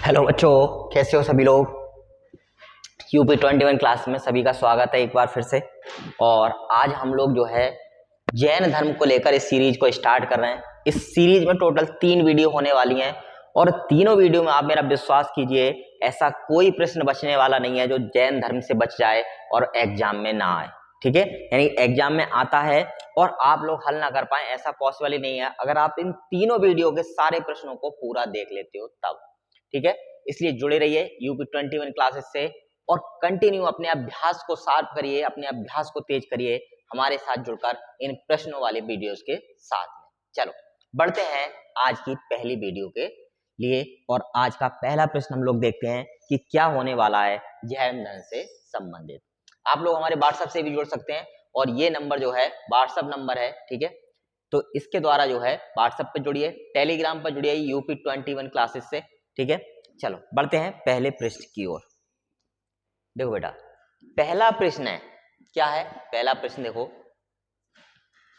Hello बच्चों, कैसे हो सभी लोग। UP 21 क्लास में सभी का स्वागत है एक बार फिर से। और आज हम लोग जो है जैन धर्म को लेकर इस सीरीज को स्टार्ट कर रहे हैं। इस सीरीज में टोटल 3 वीडियो होने वाली हैं और तीनों वीडियो में आप मेरा विश्वास कीजिए, ऐसा कोई प्रश्न बचने वाला नहीं है जो जैन धर्म से बच जाए और एग्जाम में ना आए। ठीक है, यानी एग्जाम में आता है और आप लोग हल ना कर पाए, ऐसा पॉसिबल ही नहीं है अगर आप इन तीनों वीडियो के सारे प्रश्नों को पूरा देख लेते हो तब। ठीक है, इसलिए जुड़े रहिए UP 21 क्लासेस से और कंटिन्यू अपने अभ्यास को शार्प करिए, अपने अभ्यास को तेज करिए हमारे साथ जुड़कर इन प्रश्नों वाले वीडियोस के साथ में। चलो बढ़ते हैं आज की पहली वीडियो के लिए। और आज का पहला प्रश्न हम लोग देखते हैं कि क्या होने वाला है जैन धर्म से संबंधित। आप लोग हमारे व्हाट्सएप से भी जुड़ सकते हैं और ये नंबर जो है व्हाट्सएप नंबर है। ठीक है, तो इसके द्वारा जो है व्हाट्सएप पे जुड़िए, टेलीग्राम पर जुड़िए UP 21 क्लासेस से। ठीक है, चलो बढ़ते हैं पहले प्रश्न की ओर। देखो बेटा, पहला प्रश्न है, क्या है पहला प्रश्न, देखो,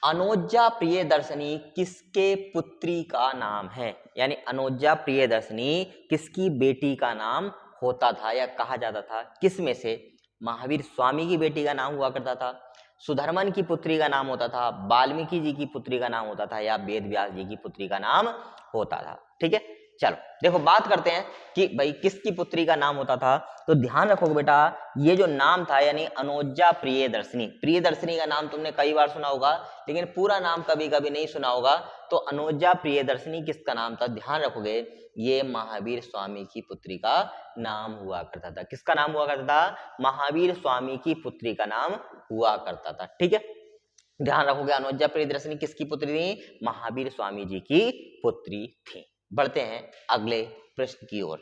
अनोजा प्रियदर्शनी किसके पुत्री का नाम है। यानी अनोजा प्रियदर्शनी किसकी बेटी का नाम होता था या कहा जाता था, किस में से। महावीर स्वामी की बेटी का नाम हुआ करता था, सुधर्मन की पुत्री का नाम होता था, वाल्मीकि जी की पुत्री का नाम होता था या वेद व्यास जी की पुत्री का नाम होता था। ठीक है, चलो देखो बात करते हैं कि भाई किसकी पुत्री का नाम होता था। तो ध्यान रखोगे बेटा, ये जो नाम था यानी अनोजा प्रियदर्शनी, प्रियदर्शनी का नाम तुमने कई बार सुना होगा लेकिन पूरा नाम कभी कभी नहीं सुना होगा। तो अनोजा प्रियदर्शनी किसका नाम था, ध्यान रखोगे, ये महावीर स्वामी की पुत्री का नाम हुआ करता था। किसका नाम हुआ करता था, महावीर स्वामी की पुत्री का नाम हुआ करता था। ठीक है, ध्यान रखोगे, अनोजा प्रियदर्शनी किसकी पुत्री थी, महावीर स्वामी जी की पुत्री थी। बढ़ते हैं अगले प्रश्न की ओर।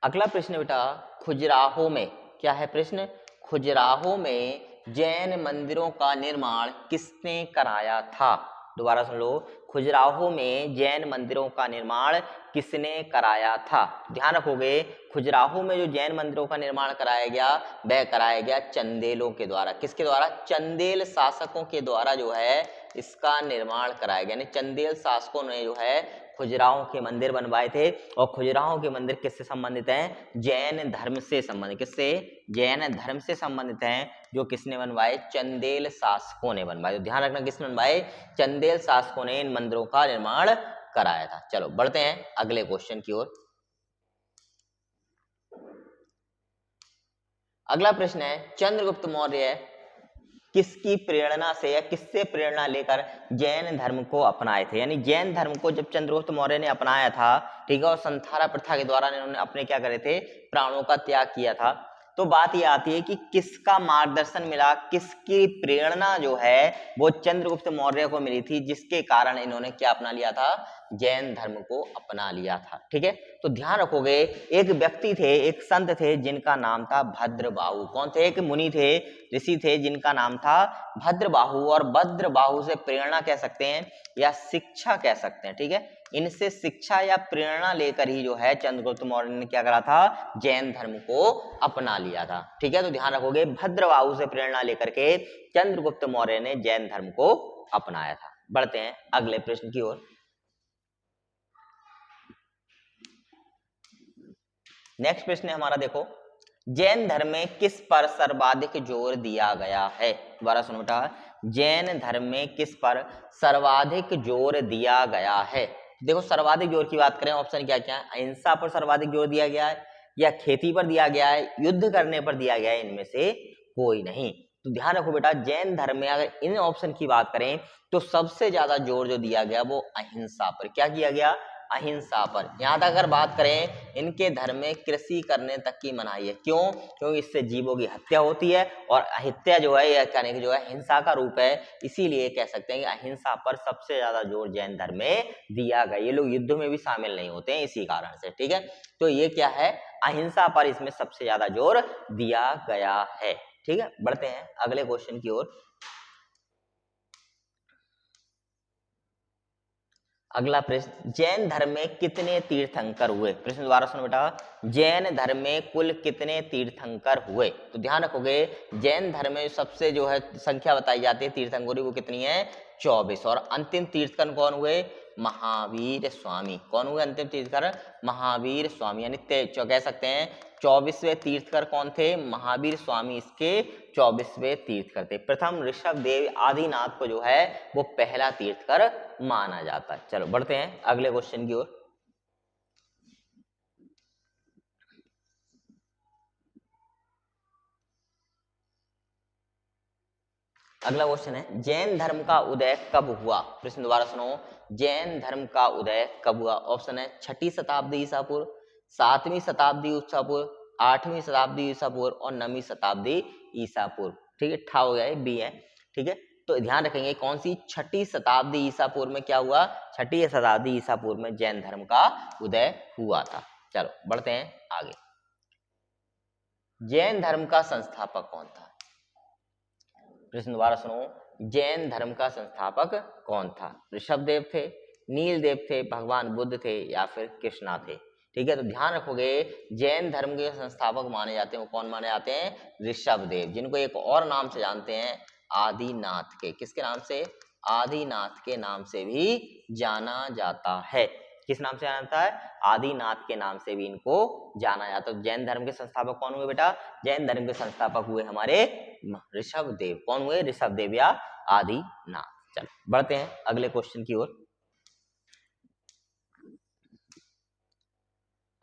अगला प्रश्न बेटा, खजुराहो में, क्या है प्रश्न, खजुराहो में जैन मंदिरों का निर्माण किसने कराया था। दोबारा सुन लो, खजुराहो में जैन मंदिरों का निर्माण किसने कराया था। ध्यान रखोगे, खजुराहो में जो जैन मंदिरों का निर्माण कराया गया वह कराया गया चंदेलों के द्वारा। किसके द्वारा, चंदेल शासकों के द्वारा जो है इसका निर्माण कराया गया। यानी चंदेल शासकों ने जो है खजुराहो के मंदिर बनवाए थे। और खजुराहो के मंदिर किससे संबंधित हैं, जैन धर्म से संबंधित। किससे, जैन धर्म से संबंधित हैं, जो किसने बनवाए, चंदेल शासकों ने बनवाए। तो ध्यान रखना किसने बनवाए, चंदेल शासकों ने इन मंदिरों का निर्माण कराया था। चलो बढ़ते हैं अगले क्वेश्चन की ओर। अगला प्रश्न है, चंद्रगुप्त मौर्य किसकी प्रेरणा से या किससे प्रेरणा लेकर जैन धर्म को अपनाए थे। यानी जैन धर्म को जब चंद्रगुप्त मौर्य ने अपनाया था, ठीक है, और संथारा प्रथा के द्वारा इन्होंने अपने क्या करे थे, प्राणों का त्याग किया था। तो बात ये आती है कि किसका मार्गदर्शन मिला, किसकी प्रेरणा जो है वो चंद्रगुप्त मौर्य को मिली थी, जिसके कारण इन्होंने क्या अपना लिया था, जैन धर्म को अपना लिया था। ठीक है, तो ध्यान रखोगे, एक व्यक्ति थे, एक संत थे जिनका नाम था भद्रबाहु। कौन थे, एक मुनि थे, ऋषि थे जिनका नाम था भद्रबाहु। और भद्रबाहु से प्रेरणा कह सकते हैं या शिक्षा कह सकते हैं। ठीक है, इनसे शिक्षा या प्रेरणा लेकर ही जो है चंद्रगुप्त मौर्य ने क्या करा था, जैन धर्म को अपना लिया था। ठीक है, तो ध्यान रखोगे, भद्रबाहु से प्रेरणा लेकर के चंद्रगुप्त मौर्य ने जैन धर्म को अपनाया था। बढ़ते हैं अगले प्रश्न की ओर। नेक्स्ट प्रश्न है हमारा, देखो, जैन धर्म में किस पर सर्वाधिक जोर दिया गया है। दोबारा सुनो बेटा, जैन धर्म में किस पर सर्वाधिक जोर दिया गया है। देखो सर्वाधिक जोर की बात करें, ऑप्शन क्या क्या है, अहिंसा पर सर्वाधिक जोर दिया गया है या खेती पर दिया गया है, युद्ध करने पर दिया गया है, इनमें से कोई नहीं। तो ध्यान रखो बेटा, जैन धर्म में अगर इन ऑप्शन की बात करें तो सबसे ज्यादा जोर जो दिया गया वो अहिंसा पर। क्या किया गया, अहिंसा पर। यहां तक अगर बात करें, इनके धर्म में कृषि करने तक की मनाही है। क्यों, क्योंकि इससे जीवों की हत्या होती है और हत्या जो है यह कहने की जो है हिंसा का रूप है। इसीलिए कह सकते हैं कि अहिंसा पर सबसे ज्यादा जोर जैन धर्म में दिया गया। ये लोग युद्ध में भी शामिल नहीं होते हैं इसी कारण से। ठीक है, तो ये क्या है, अहिंसा पर इसमें सबसे ज्यादा जोर दिया गया है। ठीक है, बढ़ते हैं अगले क्वेश्चन की ओर। अगला प्रश्न, जैन धर्म में कितने तीर्थंकर हुए? प्रश्न दोबारा सुनो बेटा, जैन धर्म में कुल कितने तीर्थंकर हुए? तो ध्यान रखोगे, जैन धर्म में सबसे जो है संख्या बताई जाती है तीर्थंकरों वो कितनी है? 24। और अंतिम तीर्थंकर कौन हुए? महावीर स्वामी। कौन हुए अंतिम तीर्थंकर? महावीर स्वामी। यानी कह सकते हैं 24वें तीर्थंकर कौन थे? महावीर स्वामी इसके 24वें तीर्थंकर थे। प्रथम ऋषभ देव आदिनाथ को जो है वो पहला तीर्थंकर माना जाता है। चलो बढ़ते हैं अगले क्वेश्चन की ओर। अगला क्वेश्चन है, जैन धर्म का उदय कब हुआ? प्रश्न दोबारा सुनो, जैन धर्म का उदय कब हुआ? ऑप्शन है 6ठी शताब्दी ईसा पूर्व, 7वीं शताब्दी ईसा पूर्व, 8वीं शताब्दी ईसा पूर्व और 9वीं शताब्दी ईसा पूर्व। ठीक है, ठा हो गया है, बी है। ठीक है, तो ध्यान रखेंगे कौन सी? 6ठी शताब्दी ईसा पूर्व में क्या हुआ? 6ठी शताब्दी ईसा पूर्व में जैन धर्म का उदय हुआ था। चलो बढ़ते हैं आगे। जैन धर्म का संस्थापक कौन था? प्रश्न दोबारा सुनो, जैन धर्म का संस्थापक कौन था? ऋषभ देव थे, नील देव थे, भगवान बुद्ध थे या फिर कृष्णा थे? ठीक है, तो ध्यान रखोगे जैन धर्म के संस्थापक माने जाते हैं वो कौन माने जाते हैं? ऋषभ देव, जिनको एक और नाम से जानते हैं आदिनाथ के। किसके नाम से? आदिनाथ के नाम से भी जाना जाता है। किस नाम से जाना जाता है? आदिनाथ के नाम से भी इनको जाना जाता है। जैन धर्म के संस्थापक कौन हुए बेटा? जैन धर्म के संस्थापक हुए हमारे ऋषभ देव। कौन हुए? ऋषभ देव या आदिनाथ। चलो बढ़ते हैं अगले क्वेश्चन की ओर।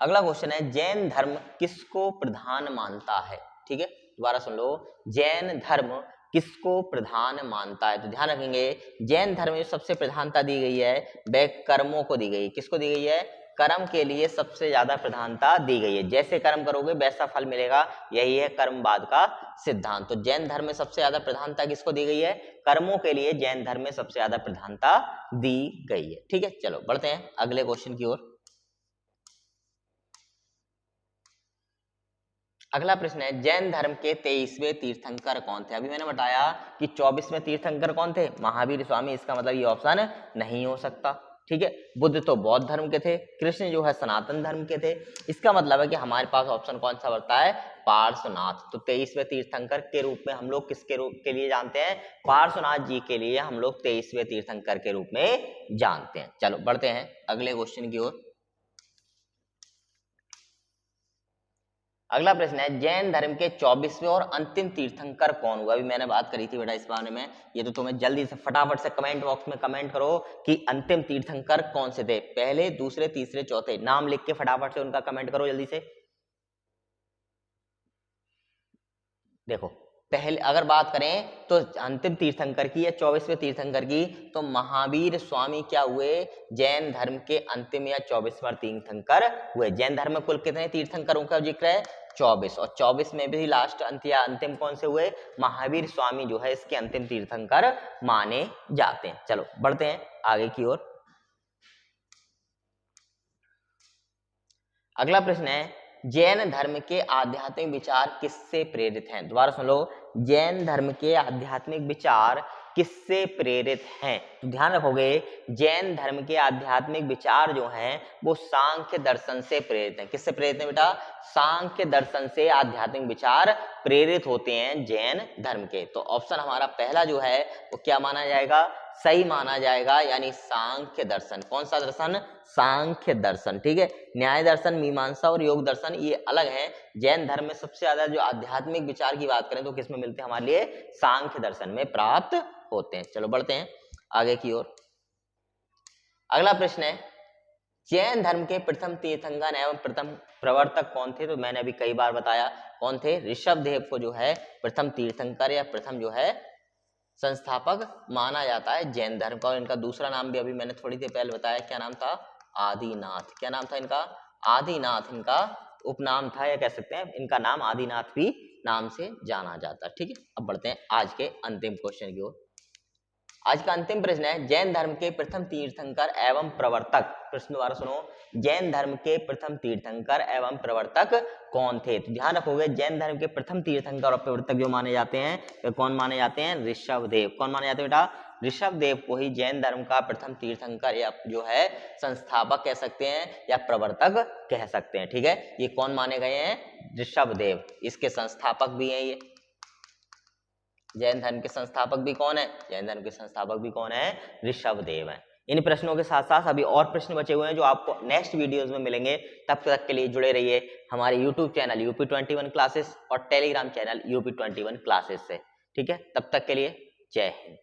अगला क्वेश्चन है, जैन धर्म किसको प्रधान मानता है? ठीक है, दोबारा सुन लो, जैन धर्म किसको प्रधान मानता है? तो ध्यान रखेंगे जैन धर्म में सबसे प्रधानता दी गई है वह कर्मों को दी गई। किसको दी गई है? कर्म के लिए सबसे ज्यादा प्रधानता दी गई है। जैसे कर्म करोगे वैसा फल मिलेगा, यही है कर्मवाद का सिद्धांत। तो जैन धर्म में सबसे ज्यादा प्रधानता किसको दी गई है? कर्मों के लिए जैन धर्म में सबसे ज्यादा प्रधानता दी गई है। ठीक है, चलो बढ़ते हैं अगले क्वेश्चन की ओर। अगला प्रश्न है, जैन धर्म के 23वें तीर्थंकर कौन थे? अभी मैंने बताया कि 24वें तीर्थंकर कौन थे? महावीर स्वामी। इसका मतलब ये ऑप्शन नहीं हो सकता। ठीक है, बुद्ध तो बौद्ध धर्म के थे, कृष्ण जो है सनातन धर्म के थे। इसका मतलब है कि हमारे पास ऑप्शन कौन सा बढ़ता है? पार्श्वनाथ। तो 23वें तीर्थंकर के रूप में हम लोग किसके रूप के लिए जानते हैं? पार्श्वनाथ जी के लिए हम लोग 23वें तीर्थंकर के रूप में जानते हैं। चलो बढ़ते हैं अगले क्वेश्चन की ओर। अगला प्रश्न है, जैन धर्म के 24वें और अंतिम तीर्थंकर कौन हुआ? अभी मैंने बात करी थी बेटा इस बारे में। ये तो तुम्हें जल्दी से फटाफट से कमेंट बॉक्स में कमेंट करो कि अंतिम तीर्थंकर कौन से थे। पहले, दूसरे, तीसरे, चौथे नाम लिख के फटाफट से उनका कमेंट करो जल्दी से। देखो, पहले अगर बात करें तो अंतिम तीर्थंकर की या 24वें तीर्थंकर की, तो महावीर स्वामी क्या हुए? जैन धर्म के अंतिम या 24वां तीर्थंकर हुए। जैन धर्म में कुल कितने तीर्थंकरों का जिक्र है? 24। और 24 में भी लास्ट अंत या अंतिम कौन से हुए? महावीर स्वामी जो है इसके अंतिम तीर्थंकर माने जाते हैं। चलो बढ़ते हैं आगे की ओर। अगला प्रश्न है, जैन धर्म के आध्यात्मिक विचार किससे प्रेरित हैं? दोबारा सुन लो, जैन धर्म के आध्यात्मिक विचार किससे प्रेरित हैं? तो ध्यान रखोगे जैन धर्म के आध्यात्मिक विचार जो हैं वो सांख्य दर्शन से प्रेरित हैं। किससे प्रेरित हैं बेटा? सांख्य दर्शन से आध्यात्मिक विचार प्रेरित होते हैं जैन धर्म के। तो ऑप्शन हमारा पहला जो है वो क्या माना जाएगा? सही माना जाएगा, यानी सांख्य दर्शन। कौन सा दर्शन? सांख्य दर्शन। ठीक है, न्याय दर्शन, मीमांसा और योग दर्शन ये अलग है। जैन धर्म में सबसे ज्यादा जो आध्यात्मिक विचार की बात करें तो किसमें मिलते हैं हमारे लिए? सांख्य दर्शन में प्राप्त होते हैं। चलो बढ़ते हैं आगे की ओर। अगला प्रश्न है, जैन धर्म के प्रथम तीर्थंकर एवं प्रथम प्रवर्तक कौन थे? तो मैंने अभी कई बार बताया कौन थे। ऋषभ देव को जो है प्रथम तीर्थंकर या प्रथम जो है संस्थापक माना जाता है जैन धर्म का। और इनका दूसरा नाम भी अभी मैंने थोड़ी देर पहले बताया, क्या नाम था? आदिनाथ। क्या नाम था इनका? आदिनाथ इनका उपनाम था, या कह सकते हैं इनका नाम आदिनाथ भी नाम से जाना जाता है। ठीक है, अब बढ़ते हैं आज के अंतिम क्वेश्चन की ओर। आज का अंतिम प्रश्न है, जैन धर्म के प्रथम तीर्थंकर एवं प्रवर्तक। प्रश्न दोबारा सुनो, जैन धर्म के प्रथम तीर्थंकर एवं प्रवर्तक कौन थे? तो ध्यान रखोगे जैन धर्म के प्रथम तीर्थंकर और प्रवर्तक जो माने जाते हैं वे कौन माने जाते हैं? ऋषभ देव। कौन माने जाते हैं बेटा? ऋषभदेव को ही जैन धर्म का प्रथम तीर्थंकर या जो है संस्थापक कह सकते हैं या प्रवर्तक कह सकते हैं। ठीक है, ये कौन माने गए हैं? ऋषभदेव। इसके संस्थापक भी हैं ये। जैन धर्म के संस्थापक भी कौन है? जैन धर्म के संस्थापक भी कौन है? ऋषभदेव हैं। इन प्रश्नों के साथ साथ अभी और प्रश्न बचे हुए हैं जो आपको नेक्स्ट वीडियोस में मिलेंगे। तब तक के लिए जुड़े रहिए हमारे यूट्यूब चैनल UP21 क्लासेस और टेलीग्राम चैनल UP21 क्लासेस से। ठीक है, तब तक के लिए जय हिंद।